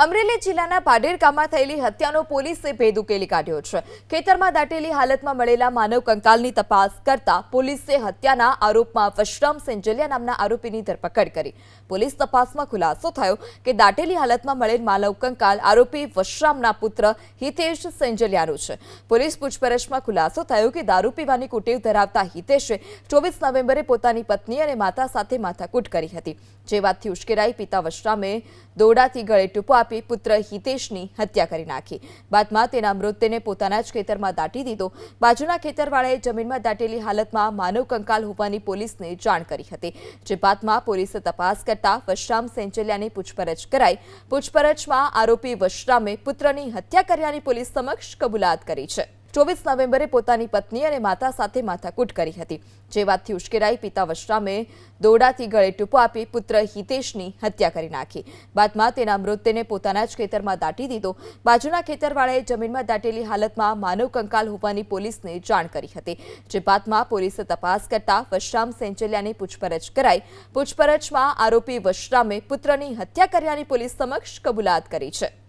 અમરેલી જિલ્લાના પાડેર ગામમાં થયેલી હત્યાનો પોલીસે ભેદ ઉકેલી કાઢ્યો છે। ખેતરમાં દાટેલી હાલતમાં મળેલા માનવ કંકાલની તપાસ કરતા પોલીસે હત્યાના આરોપમાં વશરામ સેંજલિયા નામના આરોપીની ધરપકડ કરી। પોલીસ તપાસમાં ખુલાસો થયો કે દાટેલી હાલતમાં મળેલ માનવ કંકાલ આરોપી વશરામના પુત્ર હિતેશ સેંજલિયાનો છે। પોલીસ પૂછપરછમાં ખુલાસો થયો કે દારૂ પીવાની કુટેવ ધરાવતા હિતેશે 24 નવેમ્બરે પોતાની પત્ની અને માતા સાથે માથાકૂટ કરી હતી। જે વાતથી ઉશ્કેરાઈ પિતા વશરામે દોરડાથી ગળે ટૂંપો આપી પુત્ર હિતેશની હત્યા કરી નાખી। બાદમાં તેના મૃતદેહને પોતાના જ ખેતરમાં દાટી દીધો। બાજુના ખેતરવાળાએ જમીનમાં દાટેલી હાલતમાં માનવ કંકાલ હોવાની પોલીસને જાણ કરી હતી। જે બાદમાં પોલીસે તપાસ કરતા વશરામ સેંજલિયાની પૂછપરછ કરાઈ। પૂછપરછમાં આરોપી વશરામે પુત્રની હત્યા કર્યાની પોલીસ સમક્ષ કબૂલાત કરી છે। 24 નવેમ્બરે પોતાની પત્ની અને માતા સાથે માથાકૂટ કરી હતી। જે વાતથી ઉશ્કેરાઈ પિતા વશરામે દોરડાથી ગળે ટૂંપો આપી પુત્ર હિતેશની હત્યા કરી નાખી। બાદમાં તેના મૃતદેહને પોતાના જ ખેતરમાં દાટી દીધો। બાજુના ખેતરવાળાએ જમીનમાં દાટેલી હાલતમાં માનવ કંકાલ હોવાની પોલીસને જાણ કરી હતી। જે બાદમાં પોલીસે તપાસ કરતા વશરામ સેંજલિયાની પૂછપરછ કરાઈ। પૂછપરછમાં આરોપી વશરામે પુત્રની હત્યા કર્યાની પોલીસ સમક્ષ કબૂલાત કરી છે।